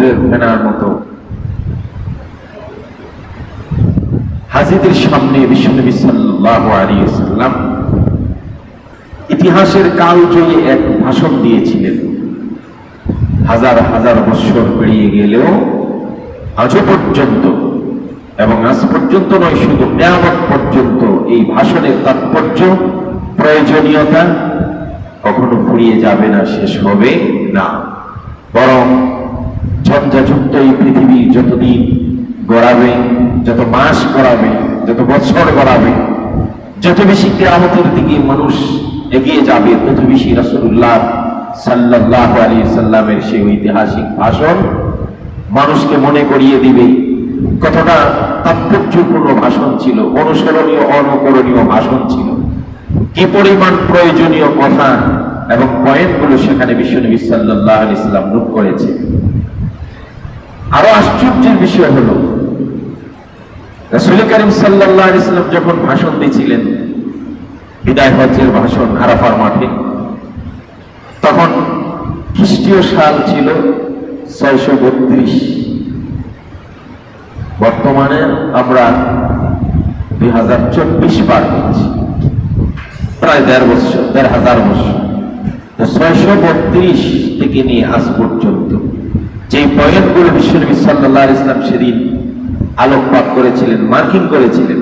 সমুদ্রের ফেনার মতো হাজিদের সামনে বিশ্বনবী সাল্লাল্লাহু আলাইহি ওয়াসাল্লাম ইতিহাসের কালজয়ী এক ভাষণ দিয়েছিলেন। হাজার হাজার বছর পেরিয়ে গেলেও আজও পর্যন্ত, এবং আজ পর্যন্ত নয়, শুধু কিয়ামত পর্যন্ত এই ভাষণের তাৎপর্য, প্রয়োজনীয়তা কখনো ফুরিয়ে যাবে না, শেষ হবে না। বরং ঝঞ্ঝাযুক্ত এই পৃথিবী যতদিন গড়াবে, যত মাস গড়াবে, যত বছর গড়াবে, যত বেশি কিয়ামতের দিকে মানুষ এগিয়ে যাবে, তত বেশি রাসূলুল্লাহ সাল্লাল্লাহু আলাইহি সাল্লামের সেই ঐতিহাসিক ভাষণ মানুষকে মনে করিয়ে দিবে কতটা তাৎপর্যপূর্ণ ভাষণ ছিল, অনুসরণীয় অনুকরণীয় ভাষণ ছিল, কি পরিমাণ প্রয়োজনীয় কথা এবং পয়েন্টগুলো সেখানে বিশ্বনবী সাল্লাল্লাহু আলাইহি সাল্লাম নোট করেছে। আরো আশ্চর্যের বিষয় হলো, রাসূল করিম সাল্লাল্লাহু আলাইহি সাল্লাম যখন ভাষণ দিয়েছিলেন, বিদায় হজ্জের ভাষণ আরাফার মাঠে, তখন খ্রিস্টীয় সাল ছিল 632। বর্তমানে আমরা 2024 পার করছি, প্রায় 1,500 বছর। 632 থেকে নিয়ে আজ পর্যন্ত যে পয়েন্টগুলো বিশ্বনবী সাল্লাল্লাহু আলাইহি সাল্লাম সেদিন আলোকপাত করেছিলেন, মার্কিং করেছিলেন,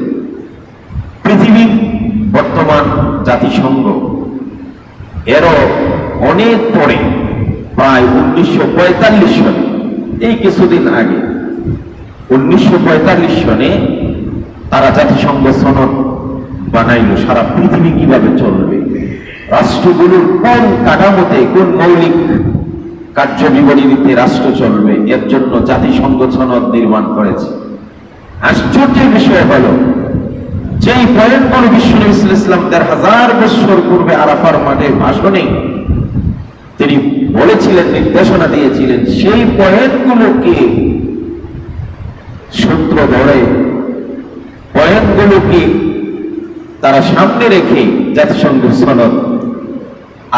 পৃথিবীর বর্তমান জাতিসংঘ এরও অনেক পরে, প্রায় 1945 সনে, এই কিছুদিন আগে 1945 সনে তারা জাতিসংঘ সনদ বানাইল, সারা পৃথিবী কিভাবে চলবে, রাষ্ট্রগুলোর কোন কাঠামোতে, কোন মৌলিক কার্যবিবরণীতে রাষ্ট্র চলবে, এর জন্য জাতিসংঘ সনদ নির্মাণ করেছে। আশ্চর্যের বিষয় হলো, যেই পয়েন্টগুলো বিশ্বনবী সাল্লাল্লাহু আলাইহি ওয়াসাল্লাম 1000 বছর পূর্বে আরাফার মাঠে ভাষণে তিনি বলেছিলেন, নির্দেশনা দিয়েছিলেন, সেই পয়েন্টগুলোকে সূত্র ধরে, পয়েন্টগুলোকে তারা সামনে রেখে জাতিসংঘ সনদ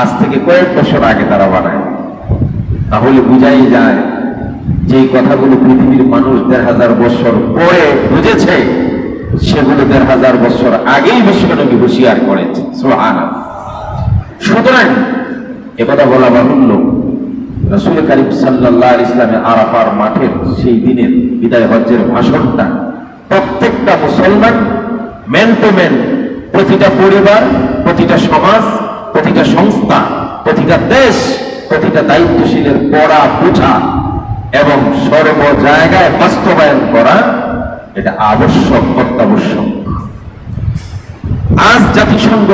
আজ থেকে কয়েক বছর আগে তারা বানায়। তাহলে বুঝাই যায় যে কথাগুলো পৃথিবীর মানুষ 1000 বছর পরে বুঝেছে, সেগুলো 1000 বছর আগেই বিশ্বনবী হুঁশিয়ার করেছে। সুবহানাল্লাহ। সুতরাং একথা বলা বাহুল্য, রাসূল করিম সাল্লাল্লাহু আলাইহি ওয়াসাল্লামের আরাফার মাঠের সেই দিনের বিদায় হজ্জের ভাষণটা প্রত্যেকটা মুসলমান, ম্যান টু ম্যান, প্রতিটা পরিবার, প্রতিটা সমাজ, প্রতিটা সংস্থা, প্রতিটা দেশ, প্রতিটা দায়িত্বশীলের পড়া, বোঝা এবং সর্ব জায়গায় বাস্তবায়ন করা, এটা আবশ্যক, অত্যাবশ্যক। আজ জাতিসংঘ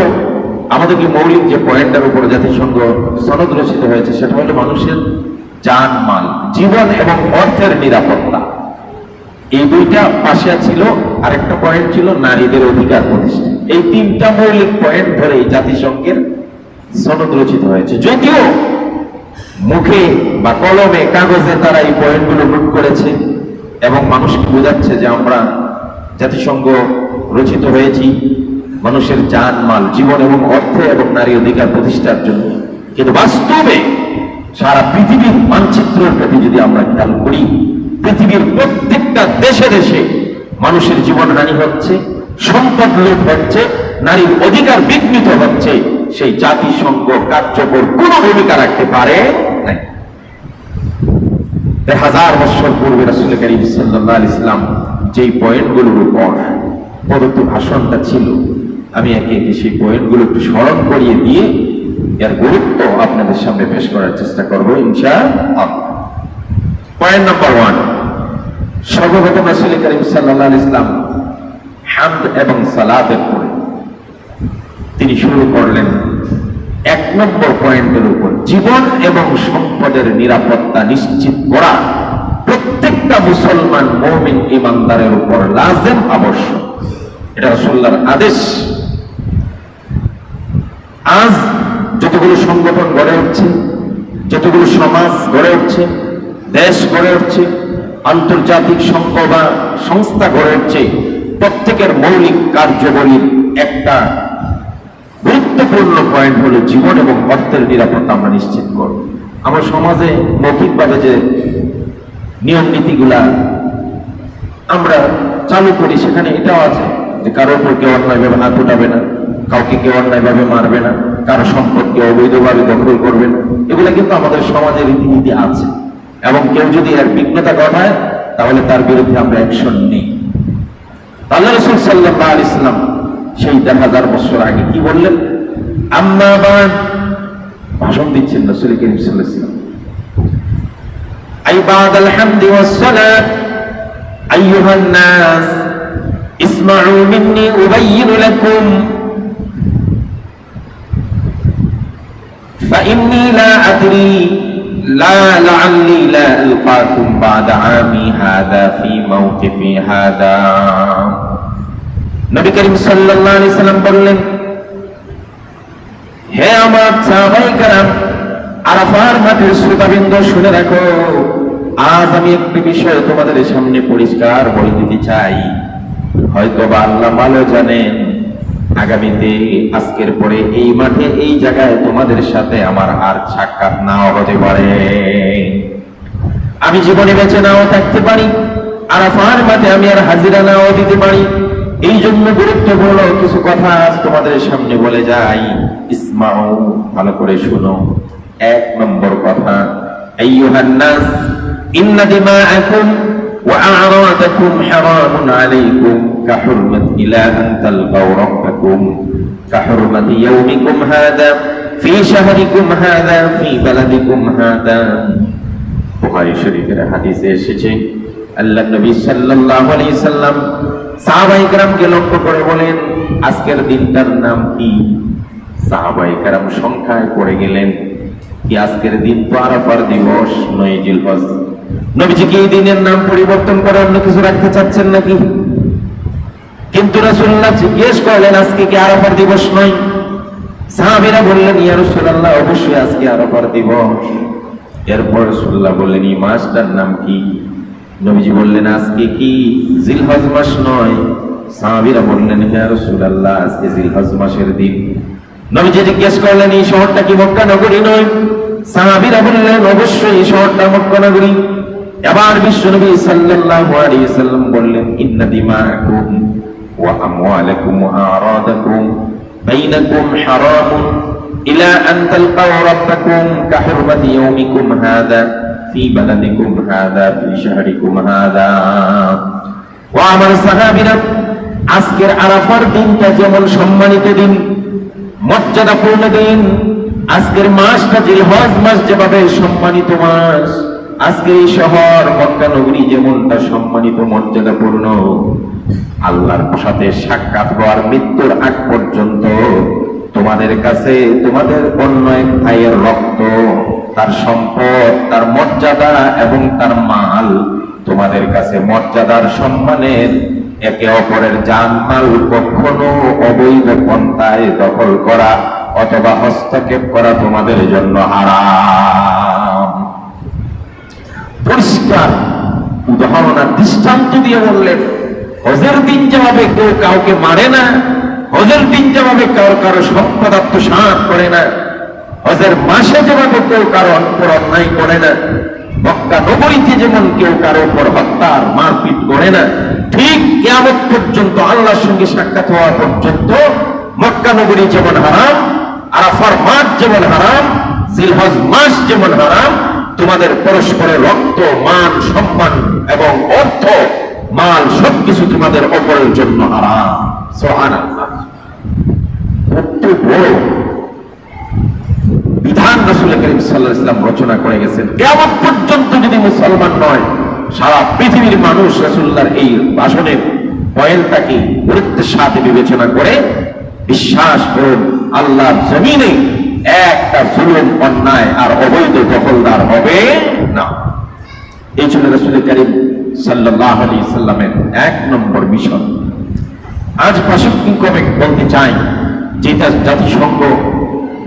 আমাদেরকে মৌলিক যে পয়েন্টের উপর জাতিসংঘ সনদ রচিত হয়েছে, সেটা হলো মানুষের জান মাল, জীবন এবং অর্থের নিরাপত্তা। এই দুইটা পাশে ছিল, আরেকটা পয়েন্ট ছিল নারীদের অধিকার প্রতিষ্ঠা। এই তিনটা মৌলিক পয়েন্ট ধরে এই জাতিসংঘের সনদ রচিত হয়েছে। যদিও মুখে বা কলমে, কাগজে তারা এই পয়েন্টগুলো নোট করেছে এবং মানুষকে বোঝাচ্ছে যে আমরা জাতিসংঘ রচিত হয়েছি মানুষের জান মাল, জীবন এবং অর্থে এবং নারী অধিকার প্রতিষ্ঠার জন্য। কিন্তু বাস্তবে সারা পৃথিবীর মানচিত্রের প্রতি যদি আমরা খেয়াল করি, পৃথিবীর প্রত্যেকটা দেশে দেশে মানুষের জীবনহানি হচ্ছে, সম্পদ লুট হচ্ছে, নারীর অধিকার বিঘ্নিত হচ্ছে। সেই জাতিসংঘ কার্যকর কোনো ভূমিকা রাখতে পারে নাই। 1000 বছর পূর্বে রাসূল করিম সাল্লাল্লাহু আলাইহি সাল্লাম যেই পয়েন্টগুলোর উপর প্রদত্ত ভাষণটা ছিল, আমি একে একে সেই পয়েন্টগুলো একটু স্মরণ করিয়ে দিয়ে এর গুরুত্ব আপনাদের সামনে পেশ করার চেষ্টা করব ইনশাআল্লাহ। পয়েন্ট নাম্বার 1, সর্বপ্রথম রাসূল করিম সাল্লাল্লাহু আলাইহি সাল্লাম হামদ এবং সালাতের পরে তিনি শুরু করলেন 1 নম্বর পয়েন্টের উপর, জীবন এবং সম্পদের নিরাপত্তা নিশ্চিত করা প্রত্যেকটা মুসলমান মুমিন ইমানদারের উপর লাজিম, আবশ্যক। এটা রাসূলুল্লাহর আদেশ। আজ যতগুলো সংগঠন গড়ে উঠছে, যতগুলো সমাজ গড়ে উঠছে, দেশ গড়ে উঠছে, আন্তর্জাতিক সংঘ বা সংস্থা গড়ে উঠছে, প্রত্যেকের মৌলিক কার্যাবলীর একটা গুরুত্বপূর্ণ পয়েন্ট হলো জীবন এবং অর্থের নিরাপত্তা আমরা নিশ্চিত করব। আমার সমাজে মৌখিকভাবে যে নিয়ম নীতিগুলা আমরা চালু করি, সেখানে এটাও আছে যে কারোর উপর কেউ অন্যায়ভাবে হাত উঠাবে না, কাউকে কেউ অন্যায়ভাবে মারবে না, কারো সম্পদকে অবৈধভাবে দখল করবে না। এগুলা কিন্তু আমাদের সমাজের রীতিনীতি আছে, এবং কেউ যদি এর বিঘ্নতা ঘটায় তাহলে তার বিরুদ্ধে আমরা অ্যাকশন নিই। আল্লাহ রাসূল সাল্লাল্লাহু আলাইহি ওয়াসাল্লাম সেই 1000 বছর আগে কি বললেন? আম্মা বা'দ, ভাষণ দিচ্ছেন রাসূল করিম সাল্লাল্লাহু আলাইহি ওয়াসাল্লাম। আই বা'দাল হামদি ওয়াস সালাত আইয়ুহান নাস ইসমাউ মিন্নি উবাইয়িনু লাকুম فإني لا أدري لعلي لا ألقاكم بعد عامي هذا في موقفي هذا। নবী করিম সাল্লাল্লাহু আলাইহি সাল্লাম বললেন, হে আমার সাহাবায়ে কেরাম, আরাফার মাঠের শ্রোতাবৃন্দ শুনে রাখো, আজ আমি একটি বিষয় তোমাদের সামনে পরিষ্কার বলে দিতে চাই। হয়তো বা আল্লাহ ভালো জানেন আগামীতে আজকের পরে এই মাঠে এই জায়গায় তোমাদের সাথে আমার আর সাক্ষাৎ নাও হতে পারে, আমি জীবনে বেঁচে নাও থাকতে পারি, আরাফার মাঠে আমি আর হাজিরা নাও দিতে পারি। এই জন্য গুরুত্বপূর্ণ কিছু কথা আজ তোমাদের সামনে বলে যাই। ইসমাউ, ভালো করে শুনো। 1 নম্বর কথা, আইয়ুহান নাস ইন্না দিমাআকুম ওয়া আ'রাদাকুম হারামুন আলাইকুম কাহুরমাত ইলা আন তালকাউ রাব্বাকুম কাহুরমাত ইয়াউমিকুম হাযা ফি শাহরিকুম হাযা ফি বালাদিকুম হাযা। বুখারী শরীফের হাদিসে এসেছে, আল্লাহর নবী সাল্লাল্লাহু আলাইহি সাল্লাম সাহাবায়ে কেরামকে লক্ষ্য করে বলেন, আজকের দিনটার নাম কি? সাহাবায়ে কেরাম সংখ্যায় পড়ে গেলেন কি আজকের দিন তো আরাফার দিবস নয়, জিলহজ। নবীজি কি এই দিনের নাম পরিবর্তন করে অন্য কিছু রাখতে চাচ্ছেন নাকি? কিন্তু রাসূলুল্লাহ জিজ্ঞেস করলেন, আজকে কি আরাফার দিবস নয়? সাহাবীরা বললেন, ইয়া রাসূলুল্লাহ, অবশ্যই আজকে আরাফার দিবস। এরপর রাসূলুল্লাহ বললেন, এই মাসটার নাম কি? নবীজি বললেন, আজকে কি জিলহজ মাস নয়? সাহাবীরা বললেন, ইয়া রাসূলুল্লাহ, আজকে জিলহজ মাসের দিন। নবীজি জিজ্ঞেস করলেন, এই শহরটা কি মক্কা নগরী নয়? সাহাবীরা বললেন, অবশ্যই এই শহরটা মক্কা নগরী। এবার বিশ্বনবী সাল্লাল্লাহু আলাইহি সাল্লাম বললেন, ইন্না দিমাআকুম ওয়া আমওয়ালাকুম ওয়া আ'রাদাকুম বাইনাকুম হারামুন ইলা আন তালকাউ রাব্বাকুম কাহুরমাতি ইয়াউমিকুম হাযা ফি বালাদিকুম হাযা ফি শাহরিকুম হাযা। ও আমার সাহাবীরা, আজকের আরাফার দিনটা যেমন সম্মানিত দিন, মর্যাদাপূর্ণ দিন, আজকের মাসটা জিলহজ মাস যেভাবে সম্মানিত মাস, আজকের এই শহর মক্কা নগরী যেমনটা সম্মানিত মর্যাদাপূর্ণ, আল্লাহর সাথে সাক্ষাৎ হওয়ার মৃত্যুর আগ পর্যন্ত তোমাদের কাছে তোমাদের অন্য এক ভাইয়ের রক্ত, তার সম্পদ, তার মর্যাদা এবং তার মাল তোমাদের কাছে মর্যাদার সম্মানের, একে অপরের জানমাল কখনো অবৈধ পন্থায় দখল করা অথবা হস্তক্ষেপ করা তোমাদের জন্য হারাম। পরিষ্কার উদাহরণ আর দৃষ্টান্ত দিয়ে বললেন, হজের দিন যেভাবে কেউ কাউকে মারে না, হজের দিন যেভাবে কারো সম্পদ আত্মসাৎ করে না, হজের মাসে যেভাবে কেউ কারো উপর অন্যায় করে না, মক্কা নগরীতে যেমন কেউ কারো উপর হত্যার মারপিট করে না, ঠিক কিয়ামত পর্যন্ত আল্লাহর সঙ্গে সাক্ষাৎ হওয়া পর্যন্ত মক্কা নগরী যেমন হারাম, আরাফার মাঠ যেমন হারাম, জিলহজ মাস যেমন হারাম, তোমাদের পরস্পরের রক্ত, মান, সম্মান এবং অর্থ, মাল সবকিছু তোমাদের অপরের জন্য হারাম। সুবহানাল্লাহ, কত বড় বিধান রাসূল করিম সাল্লাল্লাহু আলাইহি ওয়াসাল্লাম রচনা করে গেছেন। কিয়ামত পর্যন্ত যদি মুসলমান নয়, সারা পৃথিবীর মানুষ রাসূলুল্লাহর এই ভাষণের পয়েন্টটাকে গুরুত্বের সাথে বিবেচনা করে বিশ্বাস করুন, আল্লাহর জমিনে একটা জুলুম, অন্যায় আর অবৈধ দখলদার হবে না। এই ছিল রাসূল করিম সাল্লাল্লাহু আলাইহি সাল্লামের 1 নম্বর মিশন। আজ প্রাসঙ্গিকভাবে বলতে চাই, যেটা জাতিসংঘ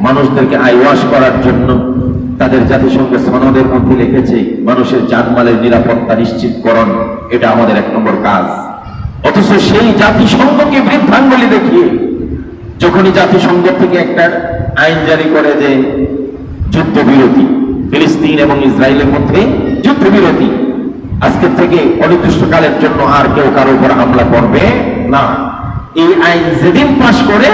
মানুষদেরকে আইওয়াশ করার জন্য তাদের জাতিসংঘ সনদের মধ্যে লিখেছে, মানুষের জানমালের নিরাপত্তা নিশ্চিতকরণ, এটা আমাদের 1 নম্বর কাজ। অথচ সেই জাতিসংঘকে বৃদ্ধাঙ্গুলি দেখিয়ে যখনই জাতিসংঘ থেকে একটা আইন জারি করে যে যুদ্ধবিরতি, ফিলিস্তিন এবং ইসরায়েলের মধ্যে যুদ্ধবিরতি, আজকে থেকে অনির্দিষ্টকালের জন্য আর কেউ কারো উপর হামলা করবে না। এই আইন যেদিন পাশ করে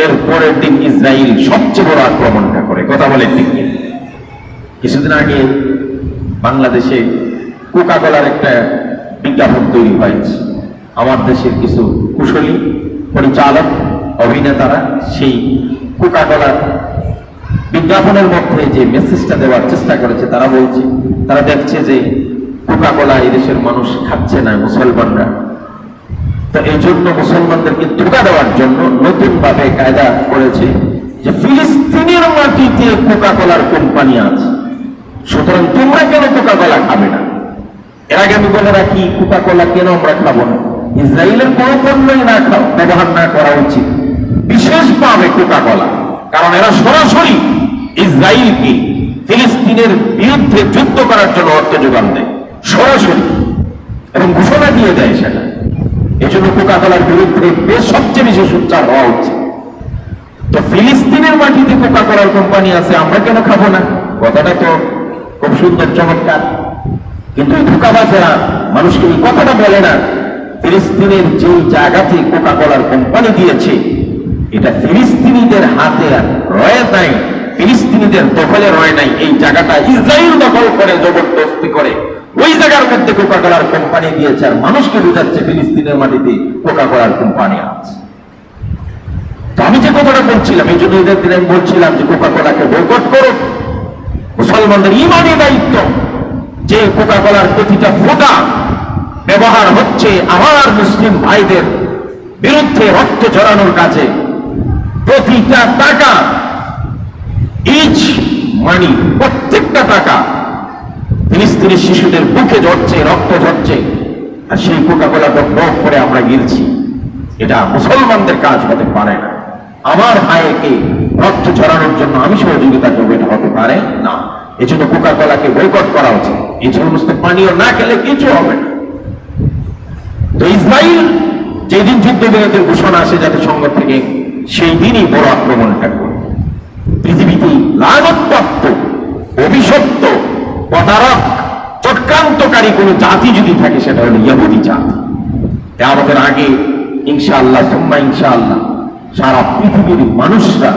এর পরের দিন ইসরায়েল সবচেয়ে বড় আক্রমণটা করে। কথা বলেন ঠিক কি? কিছুদিন আগে বাংলাদেশে কোকা কোলার একটা বিজ্ঞাপন তৈরি হয়েছে। আমার দেশের কিছু কুশলী পরিচালক অভিনেতারা সেই কোকা কোলার বিজ্ঞাপনের মধ্যে যে মেসেজটা দেওয়ার চেষ্টা করেছে, তারা বলছে তারা দেখছে যে কোকা কোলা এই দেশের মানুষ খাচ্ছে না মুসলমানরা, তো এই জন্য মুসলমানদেরকে ধোঁকা দেওয়ার জন্য নতুন ভাবে কায়দা করেছে যে ফিলিস্তিনের মাটিতে কোকা কোলার কোম্পানি আছে, সুতরাং তোমরা কেন কোকা কোলা খাবে না। এর আগে আমি বলে রাখি, কোকা কোলা কেন আমরা খাবো না? ইসরায়েলের কোনো পণ্যই না ব্যবহার না করা উচিত, বিশেষভাবে কোকা কোলা, কারণ এরা সরাসরি ইসরায়েলকে ফিলিস্তিনের বিরুদ্ধে যুদ্ধ করার জন্য অর্থ যোগান দেয় সরাসরি, এবং ঘোষণা দিয়ে দেয় সেটা। এই জন্য কোকা কোলার বিরুদ্ধে বেশ সবচেয়ে বেশি সোচ্চার হওয়া উচিত। তো ফিলিস্তিনের মাটিতে কোকা কোলার কোম্পানি আছে, আমরা কেন খাবো না? কথাটা তো খুব সুন্দর, চমৎকার, কিন্তু এই ধোঁকাবাজেরা মানুষকে এই কথাটা বলে না। ফিলিস্তিনের যেই জায়গাতে কোকা কোলার কোম্পানি দিয়েছে, এটা ফিলিস্তিনিদের হাতে রয়ে নাই, ফিলিস্তিনিদের দখলে রয়ে নাই। এই জায়গাটা ইসরায়েল দখল করে জবরদস্তি করে ওই জায়গার মধ্যে কোকা কোলার কোম্পানি দিয়েছে, আর মানুষকে বোঝাচ্ছে ফিলিস্তিনের মাটিতে কোকা কোলার কোম্পানি আছে। তো আমি যে কথাটা বলছিলাম, এই জন্য ঈদের দিনে আমি বলছিলাম যে কোকা কোলাকে বয়কট করো। মুসলমানদের ইমানি দায়িত্ব যে কোকা কোলার প্রতিটা ফোঁটা ব্যবহার হচ্ছে আমার মুসলিম ভাইদের বিরুদ্ধে রক্ত ঝরানোর কাজে। প্রতিটা টাকা, ইচ মানি, প্রত্যেকটা টাকা ফিলিস্তিনি শিশুদের বুকে ঝরছে, রক্ত ঝরছে, আর সেই কোকা কোলাটা বক করে আমরা গিলছি। এটা মুসলমানদের কাজ হতে পারে না। আমার ভাইকে রক্ত ঝরানোর জন্য আমি সহযোগিতা করবো, এটা হতে পারে না। এই জন্য কোকা কোলাকে বয়কট করা উচিত। এই সমস্ত পানীয় না খেলে কিছু হবে না। তো ইসরায়েল যেদিন যুদ্ধবিরতির ঘোষণা আসে জাতিসংঘ থেকে, সেই দিনই বড় আক্রমণটা করে। পৃথিবীতে লানতপ্রাপ্ত, অভিশপ্ত, প্রতারক, চক্রান্তকারী কোন জাতি যদি থাকে, সেটা হলো ইহুদি জাতি। আমাদের আগে ইনশাআল্লাহ সুম্মা ইনশাআল্লাহ সারা পৃথিবীর মানুষরা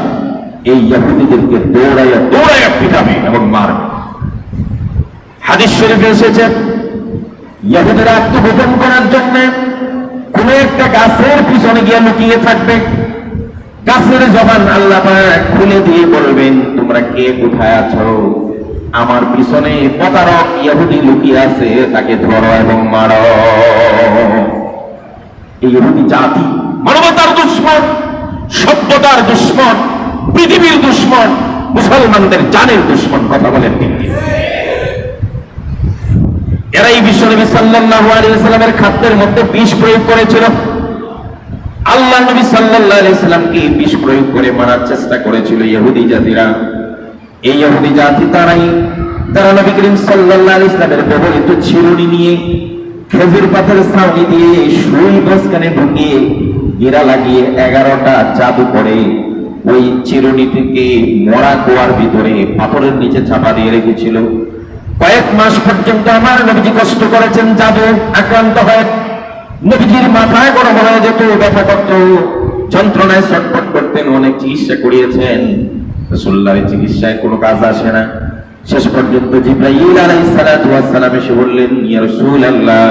এই ইহুদিদেরকে দৌড়াইয়া দৌড়াইয়া পিটাবে এবং মারবে। হাদিস শরীফে এসেছে, ইহুদিরা আত্মগোপন করার জন্য কোন একটা গাছের পিছনে গিয়ে লুকিয়ে থাকবে। গাছের জবান আল্লাহ পাক খুলে দিয়ে বলবেন, তোমরা কে কোথায় আছো? আমার পিছনে প্রতারক ইহুদি লুকিয়ে আছে, তাকে ধরো এবং মারো। এই ইহুদি জাতি মানবতার দুশ্মন, সভ্যতার দুশ্মন, পৃথিবীর দুশ্মন, মুসলমানদের জানের দুশ্মন। কথা বলেন ঠিক? এরা এই বিশ্বনবী সাল্লাল্লাহু আলাইহি ওয়াসাল্লামের খাদ্যের মধ্যে বিষ প্রয়োগ করেছিল। আল্লাহ নবী সাল্লাল্লাহু আলাইহি ওয়াসাল্লামকে বিষ প্রয়োগ করে মারার চেষ্টা করেছিল ইহুদি জাতিরা। এই ইহুদি জাতি তারা নবী করিম সাল্লাল্লাহু আলাইহি ওয়াসাল্লামের ব্যবহৃত চিরুনি নিয়ে খেজুর পাতার ছাউনি দিয়ে সুই মাঝখানে ঢুকিয়ে গিরা লাগিয়ে 11টা জাদু করে ওই চিরুনিটিকে মরা কুয়ার ভিতরে পাথরের নিচে চাপা দিয়ে রেখেছিল। কয়েক মাস পর্যন্ত আমার নবীজি কষ্ট করেছেন, জাদু আক্রান্ত হয়। নবীজির মাথায় গরম হয়ে যেত, ব্যথা করত, যন্ত্রণায় ছটফট করতেন, অনেক চিকিৎসা করিয়েছেন। রাসূলুল্লাহর চিকিৎসায় কোনো কাজ আসে না। শেষ পর্যন্ত জিবরাইল আলাইহিস সালাতু ওয়াস সালাম এসে বললেন, ইয়া রাসূলুল্লাহ,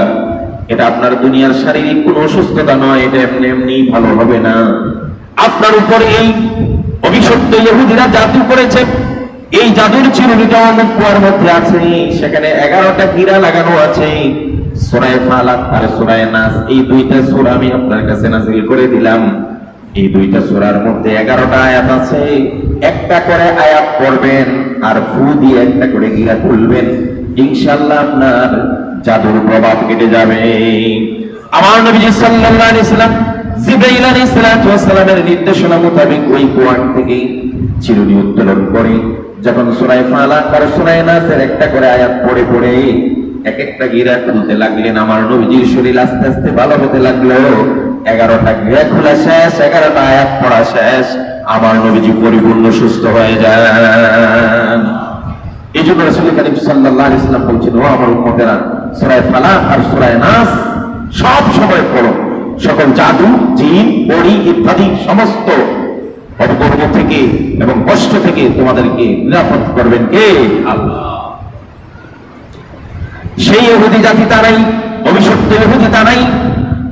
এটা আপনার দুনিয়ার শারীরিক কোনো অসুস্থতা নয়, এটা এমনি এমনি ভালো হবে না। আপনার উপর এই অভিশপ্ত ইহুদিরা জাদু করেছে। এই জাদুর চিরুনিটা অমুক কুয়ার মধ্যে আছে, সেখানে 11টা গিরা লাগানো আছে। সূরা ফালাক আর সূরা নাস, এই দুইটা সূরা আমি আপনার কাছে নাযিল করে দিলাম। এই দুইটা সূরার মধ্যে 11টা আয়াত আছে। একটা করে আয়াত পড়বেন আর ফু দিয়ে একটা করে গিরা খুলবেন, ইনশাআল্লাহ আপনার জাদুর প্রভাব কেটে যাবে। আমার নবীজি সাল্লাল্লাহু আলাইহি ওয়াসাল্লাম জিবরাইল আলাইহিস সালাতু ওয়াস সালামের নির্দেশনা মোতাবেক ওই কুয়া থেকে চিরুনি উত্তোলন করে যখন সূরা ফালাক আর সূরা নাসের একটা করে আয়াত পড়ে পড়ে এক একটা গিরা খুলতে লাগলেন, আমার নবীজির শরীর আস্তে আস্তে ভালো হতে লাগলো। 11টা গিরা খোলা শেষ, 11টা আয়াত পড়া শেষ, আমার নবীজি পরিপূর্ণ সুস্থ হয়ে যান। এই জন্য রাসূল কারীম সাল্লাল্লাহু আলাইহি ওয়াসাল্লাম বলছেন, ও আমার উম্মতেরা, সূরা ফালাক আর সূরা নাস সব সময় পড়ো। সকল জাদু, জিন, পরী ইত্যাদি সমস্ত অপকর্ম থেকে এবং কষ্ট থেকে তোমাদেরকে নিরাপদ করবেন কে? আল্লাহ। সেই ইহুদি জাতি তারাই, অভিশপ্ত ইহুদি তারাই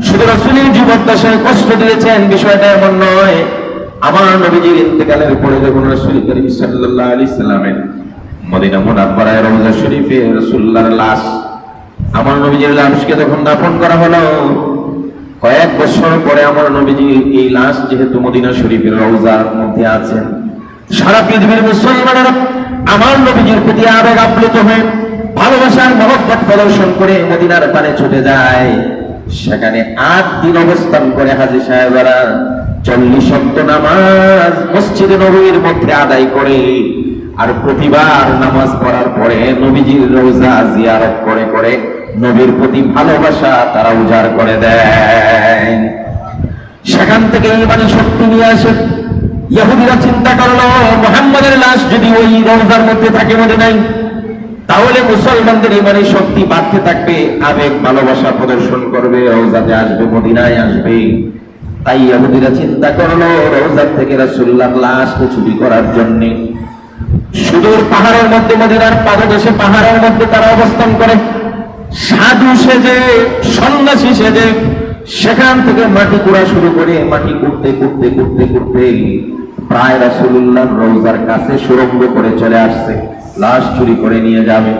শুধু রাসূলের জীবদ্দশায় কষ্ট দিয়েছেন বিষয়টা এমন নয়। আমার নবীজির ইন্তেকালের পরে যখন রাসূল করিম সাল্লাল্লাহু আলাইহি সাল্লামের মদিনা মুনাওয়ারায় রওজা শরীফে রাসূলুল্লাহর লাশ, আমার নবীজির লাশকে যখন দাফন করা হলো, কয়েক বছর পরে আমার নবীজি এই লাশ যেহেতু মদিনা শরীফের রওজার মধ্যে আছেন, সারা পৃথিবীর মুসলমানেরা আমার নবীজির প্রতি আবেগ আপ্লুত হয়ে ভালোবাসার মহব্বত প্রদর্শন করে মদিনার পানে ছুটে যায়। সেখানে 8 দিন অবস্থান করে হাজী সাহেবেরা 40 ওয়াক্ত নামাজ মসজিদে নববীর মধ্যে আদায় করে, আর প্রতিবার নামাজ পড়ার পরে নবীজির রওজা জিয়ারত করে করে নবীর প্রতি ভালোবাসা তারা উজাড় করে দেয়। সেখান থেকে ইমানি শক্তি নিয়ে আসে। ইহুদিরা চিন্তা করলো, মুহাম্মাদের লাশ যদি ওই রওজার মধ্যে থাকে মদিনায়, তাহলে মুসলমানদের ইমানি শক্তি বাড়তে থাকবে, আবেগ ভালোবাসা প্রদর্শন করবে, রওজাতে আসবে, মদিনায় আসবে। তাই ইহুদিরা চিন্তা করলো রওজা থেকে রাসূলুল্লাহর লাশকে চুরি করার জন্য সুদূর পাহাড়ের মধ্যে, মদিনার পাদদেশে পাহাড়ের মধ্যে তারা অবস্থান করে, সাধু সেজে, সন্ন্যাসী সেজে সেখান থেকে মাটি কুড়া শুরু করে মাটি করতে করতে করতে করতে প্রায় রাসূলুল্লাহর রওজার কাছে সুরঙ্গ করে চলে আসছে, লাশ চুরি করে নিয়ে যাবে।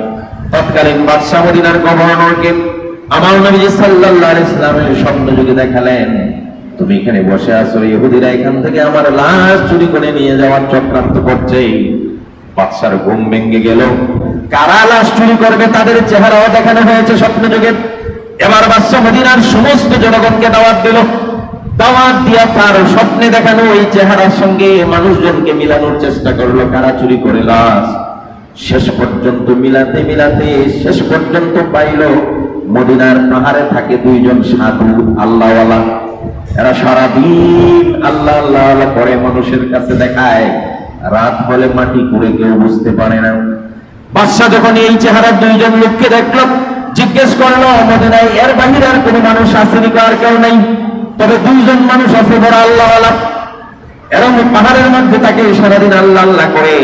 তৎকালীন বাদশা মদিনার গভর্নরকে আমার নবী সাল্লাল্লাহু আলাইহি ওয়াসাল্লামের স্বপ্ন যুগে দেখালেন, তুমি এখানে বসে আছো, ইহুদিরা এখান থেকে আমার লাশ চুরি করে নিয়ে যাওয়ার চক্রান্ত করছে। বাদশার ঘুম ভেঙে গেল। কারা লাশ চুরি করবে তাদের চেহারাও দেখানো হয়েছে স্বপ্ন যুগে। এবার বাদশা মদিনার সমস্ত জনগণকে দাওয়াত দিল। দাওয়াত দিয়া তার স্বপ্নে দেখানো ওই চেহারার সঙ্গে মানুষজনকে মিলানোর চেষ্টা করলো কারা চুরি করে লাশ। শেষ পর্যন্ত মিলাতে মিলাতে শেষ পর্যন্ত পাইল মদিনার পাহাড়ে থাকে 2 জন সাধু আল্লাহওয়ালা। এরা সারাদিন আল্লাহ আল্লাহ আল্লাহ করে মানুষের কাছে দেখায়, রাত হলে মাটি করে কেউ বুঝতে পারে না। বাদশা যখন এই চেহারার 2 জন লোককে দেখল, জিজ্ঞেস করলো মদিনায় এর বাহিরে আর কোনো মানুষ আসেনি? আর কেউ নেই, তবে 2 জন মানুষ আছে বড় আল্লাহওয়ালা, এরকম পাহাড়ের মধ্যে থাকে, সারাদিন আল্লাহ আল্লাহ করে।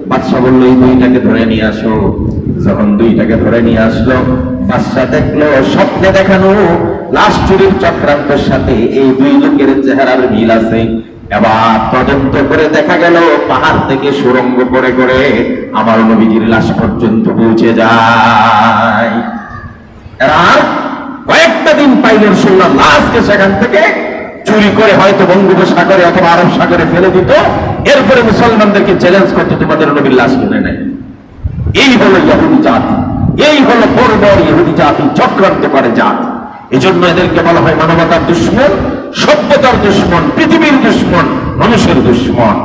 বাদশা বলল এই 2টাকে ধরে নিয়ে আসো। যখন 2টাকে ধরে নিয়ে আসলো, বাদশা দেখলো স্বপ্নে দেখানো লাশ চুরির চক্রান্তের সাথে এই 2 লোকের চেহারার মিল আছে। এবার তদন্ত করে দেখা গেল পাহাড় থেকে সুরঙ্গ করে করে আমার নবীজির লাশ পর্যন্ত পৌঁছে যায়। আর কয়েকটা দিন পাইলে শুনলাম লাশকে সেখান থেকে চুরি করে হয়তো বঙ্গোপসাগরে অথবা আরব সাগরে ফেলে দিত, এরপরে মুসলমানদেরকে চ্যালেঞ্জ করতে তোমাদের নবীর লাশ কিনে নেয়। এই হলো ইহুদি জাতি, এই হলো বর্বর ইহুদি জাতি, চক্রান্ত করে জাতি। এজন্য এদেরকে বলা হয় মানবতার দুশ্মন, সভ্যতার দুশ্মন, পৃথিবীর দুশ্মন, মানুষের দুশ্মন।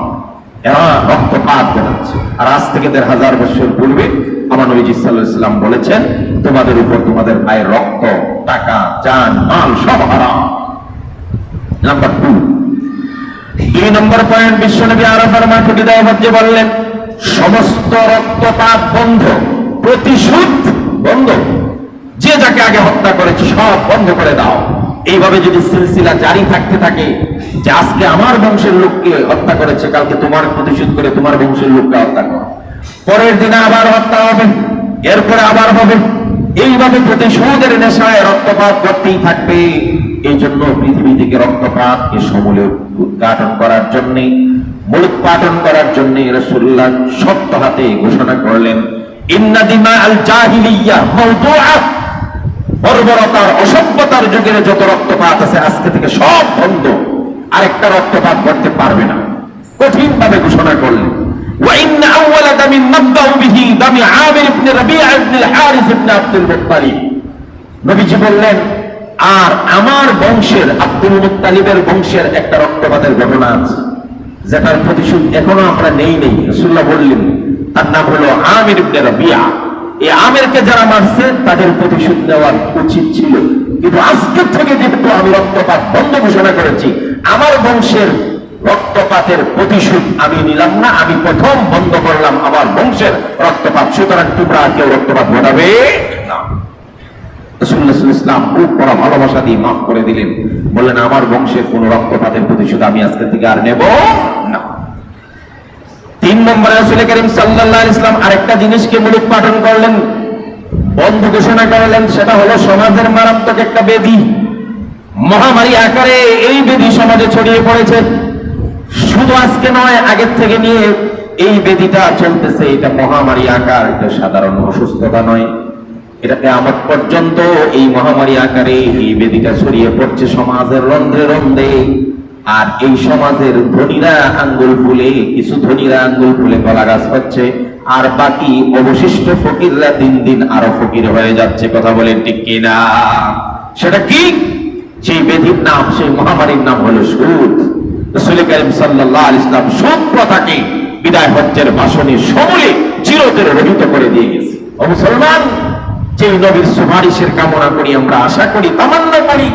এরা রক্তপাত ঘটাচ্ছে। আর আজ থেকে 1500 বছর পূর্বে আমার নবীজি সাল্লাল্লাহু আলাইহি ওয়াসাল্লাম বলেছেন, তোমাদের উপর তোমাদের ভাইয়ের রক্ত, টাকা, জান, মাল সব হারাম। নাম্বার 2 নম্বর পয়েন্ট, বিশ্বনবী আরাফার মাঠে বিদায় হজ্জে বললেন, সমস্ত রক্তপাত বন্ধ, প্রতিশোধ বন্ধ, যে যাকে আগে হত্যা করেছে সব বন্ধ করে দাও। এইভাবে যদি সিলসিলা জারি থাকতে থাকে যে আজকে আমার বংশের লোককে হত্যা করেছে, কালকে তোমার প্রতিশোধ করে তোমার বংশের লোককে হত্যা করো, পরের দিনে আবার হত্যা হবে, এরপরে আবার হবে, এইভাবে প্রতিশোধের নেশায় রক্তপাত করতেই থাকবে। এই জন্য পৃথিবী থেকে রক্তপাতকে সমূলে উদ্ঘাটন করার জন্য, মূলোৎপাটন করার জন্য রাসূলুল্লাহ শক্ত হাতে ঘোষণা করলেন, ইন্না দিমা আল জাহিলিয়া মাওদুআ, বর্বরতার অসভ্যতার যুগের যত রক্তপাত আছে আজকে থেকে সব বন্ধ, আরেকটা রক্তপাত করতে পারবে না, কঠিন ভাবে ঘোষণা করলেন। ওয়া ইন্না আউওয়ালা দামিন নাবদাউ বিহি দামি আমির ইবনে রাবিআ ইবনে আল হারিস ইবনে আব্দুল মুত্তালিব। নবীজি বললেন, আর আমার বংশের আব্দুল মুত্তালিবের বংশের একটা রক্তপাতের ঘটনা আছে, যেটার প্রতিশোধ এখনো আমরা নেই। রাসূলুল্লাহ বললেন, তার নাম হলো আমির ইবনে রাবিআ। এই আমিরকে যারা মারছে তাদের প্রতিশোধ নেওয়ার উচিত ছিল, কিন্তু আজকের থেকে যেহেতু আমি রক্তপাত বন্ধ ঘোষণা করেছি, আমার বংশের রক্তপাতের প্রতিশোধ আমি নিলাম না, আমি প্রথম বন্ধ করলাম আমার বংশের রক্তপাত। সুতরাং তোমরা কেউ রক্তপাত ঘটাবে না। রাসূলুল্লাহ সাল্লাল্লাহু আলাইহি ওয়াসাল্লাম খুব বড় ভালোবাসা দিয়ে মাফ করে দিলেন, বললেন আমার বংশের কোন রক্তপাতের প্রতিশোধ আমি আজকে থেকে আর নেব না। 3 নম্বরে রাসূল করিম সাল্লাল্লাহু আলাইহি ওয়াসাল্লাম আরেকটা জিনিসকে মূলোৎপাটন করলেন, বন্ধ ঘোষণা করলেন, সেটা হলো সমাজের মারাত্মক একটা ব্যাধি, মহামারী আকারে এই ব্যাধি সমাজে ছড়িয়ে পড়েছে। শুধু আজকে নয়, আগের থেকে নিয়ে এই ব্যাধিটা চলতেছে। এটা মহামারী আকার, এটা সাধারণ অসুস্থতা নয়, এটা কিয়ামত পর্যন্ত এই মহামারী আকারে এই ব্যাধিটা ছড়িয়ে পড়ছে সমাজের রন্ধ্রে রন্ধ্রে। আর এই সমাজের ধনীরা আঙ্গুল ফুলে, কিছু ধনীরা আঙ্গুল ফুলে কলা গাছ হচ্ছে, আর বাকি অবশিষ্ট ফকিররা দিন দিন আরো ফকির হয়ে যাচ্ছে। কথা বলেন ঠিক কিনা? সেটা কি? সেই ব্যাধির নাম, সেই মহামারীর নাম হলো সুদ। রাসূল করিম সাল্লাল্লাহু আলাইহি ওয়াসাল্লাম সুদ প্রথাকে বিদায় হজ্জের ভাষণে সমূলে চিরতরে রহিত করে দিয়ে গেছে। ও মুসলমান, যে নবীর সুপারিশের কামনা করি, আমরা আশা করি, তামান্না করি,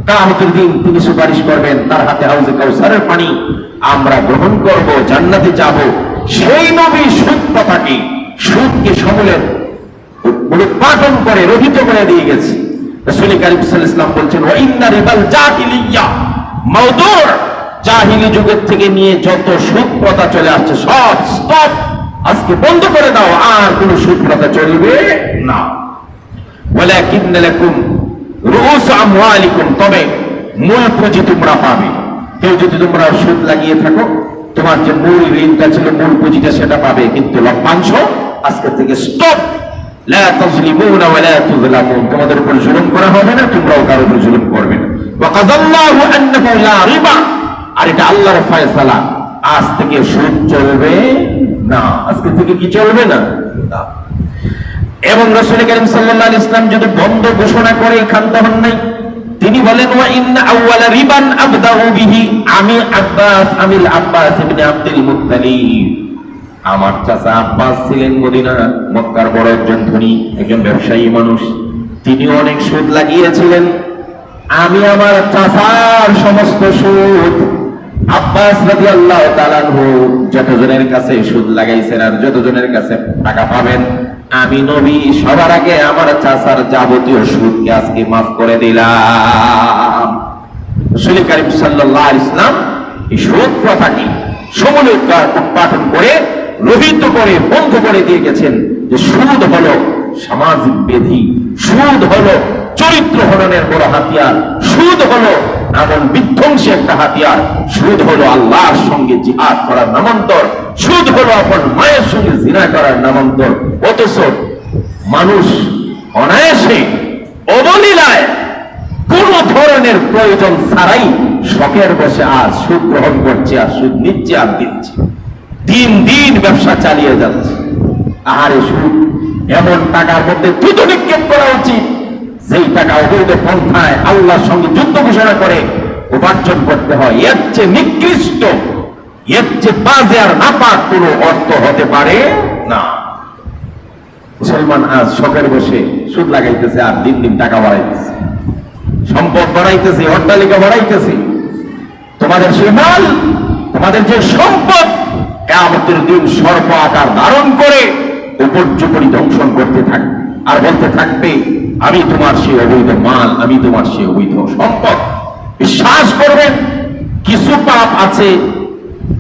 কিয়ামতের দিন তিনি সুপারিশ করবেন, তার হাতে হাউজে কাউসারের পানি আমরা গ্রহণ করব, জান্নাতে যাব। সেই নবী সুদ প্রথাকে, সুদকে সমূলে উৎপাদন করে রহিত করে দিয়ে গেছে। রাসূল করিম সাল্লাল্লাহু আলাইহি ওয়াসাল্লাম বলছেন, ওয়া ইন্না রিবাল জাহিলিয়্যাহ মাউদুর, জাহিলি যুগের থেকে নিয়ে যত সুদ প্রথা চলে আসছে সব স্টপ, আজকে বন্ধ করে দাও, আর কোন সুদ প্রথা চলবে না। ওয়ালাকিন্না লাকুম রুউস আমওয়ালিকুম, তবে মূল পুঁজি তোমরা পাবে। কেউ যদি তোমরা সুদ লাগিয়ে থাকো, তোমার যে মূল ঋণটা ছিল, মূল পুঁজিটা, সেটা পাবে, কিন্তু লভ্যাংশ আজকে থেকে স্টপ। লা তাজলিমুনা ওয়া লা তুযলামুন, তোমাদের উপর জুলুম করা হবে না, তোমরাও কারোর উপর জুলুম করবে না। ওয়া কাযাল্লাহু আন্নাহু লা রিবা, আর এটা আল্লাহর ফয়সালা, আজ থেকে সুদ চলবে না। আজকে থেকে কি চলবে না? এবং রাসূল করিম সাল্লাল্লাহু আলাইহি ওয়াসাল্লাম যদি বন্ধ ঘোষণা করে ক্ষান্ত হন নাই, তিনি বলেন, ওয়া ইন্না আউওয়ালা রিবান আবদাউ বিহি আমিল আব্বাস ইবনে আব্দুল মুত্তালিব, আমার চাচা আব্বাস ছিলেন মদিনা মক্কার বড় একজন ধনী, একজন ব্যবসায়ী মানুষ, তিনি অনেক সুদ লাগিয়েছিলেন। আমি আমার চাচার সমস্ত সুদ, আব্বাস রাদিয়াল্লাহু তাআলা আনহু যতজনের কাছে সুদ লাগাইছেন আর যতজনের কাছে টাকা পাবেন, আমি নবী সবার আগে আমার চাচার যাবতীয় সুদকে আজকে মাফ করে দিলাম। রাসূল করিম সাল্লাল্লাহু আলাইহি ওয়াসাল্লাম এই সুদ প্রথাকে সমূলে উৎপাদন করে রহিত করে বন্ধ করে দিয়ে গেছেন। যে সুদ হলো সামাজিক ব্যাধি, সুদ হলো চরিত্র হননের বড় হাতিয়ার, সুদ হলো এমন বিধ্বংসী একটা হাতিয়ার, সুদ হলো আল্লাহর সঙ্গে জিহাদ করার নামান্তর, সুদ হলো আপন মায়ের সঙ্গে জিনা করার নামান্তর। অথচ মানুষ অনায়াসে অবলীলায় কোন ধরনের প্রয়োজন ছাড়াই শখের বসে আজ সুদ গ্রহণ করছে, আর সুদ নিচ্ছে আর দিচ্ছে, দিন দিন ব্যবসা চালিয়ে যাচ্ছে। আহারে সুদ, এমন টাকার মধ্যে দ্রুত নিক্ষেপ করা উচিত যেই টাকা অবৈধ পন্থায় আল্লাহর সঙ্গে যুদ্ধ ঘোষণা করে উপার্জন করতে হয়। এর চেয়ে নিকৃষ্ট, এর চেয়ে বাজে আর নাপাক কোনো অর্থ হতে পারে না। মুসলমান আজ শখের বসে সুদ লাগাইতেছে, আর দিন দিন টাকা বাড়াইতেছে, সম্পদ বাড়াইতেছে, অট্টালিকা বাড়াইতেছে। তোমাদের সে মাল, তোমাদের যে সম্পদ, কিয়ামতের দিন সর্প আকার ধারণ করে উপর্যুপরি দংশন করতে থাকবে, আর বলতে থাকবে, আমি তোমার সে অবৈধ মাল, আমি তোমার সে অবৈধ সম্পদ। বিশ্বাস করবেন, কিছু পাপ আছে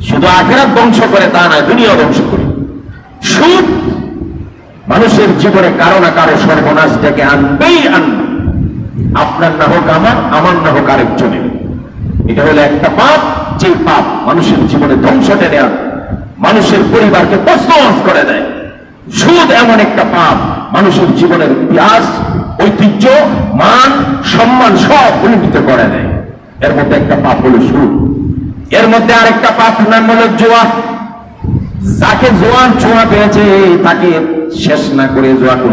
শুধু আখিরাত ধ্বংস করে তা নয়, দুনিয়া ধ্বংস করে। সুদ মানুষের জীবনে কারো না কারো সর্বনাশ ডেকে আনবেই আনবে, আপনার না হোক আমার, আমার না হোক আরেকজনের। এটা হলো একটা পাপ, যে পাপ মানুষের জীবনে ধ্বংস টেনে আনে, মানুষের পরিবারকে তছনছ করে দেয়। সুদ এমন একটা পাপ, মানুষের জীবনের ইতিহাস, ঐতিহ্য, মান, সম্মান সব উন্নীত করে দেয়। এর মধ্যে একটা পাপ হলো সুদ। এর মধ্যে আরেকটা পাপ নাম হলো জুয়া। যাকে জোয়ার ছোঁয়া পেয়েছে তাকে শেষ না করে জোয়া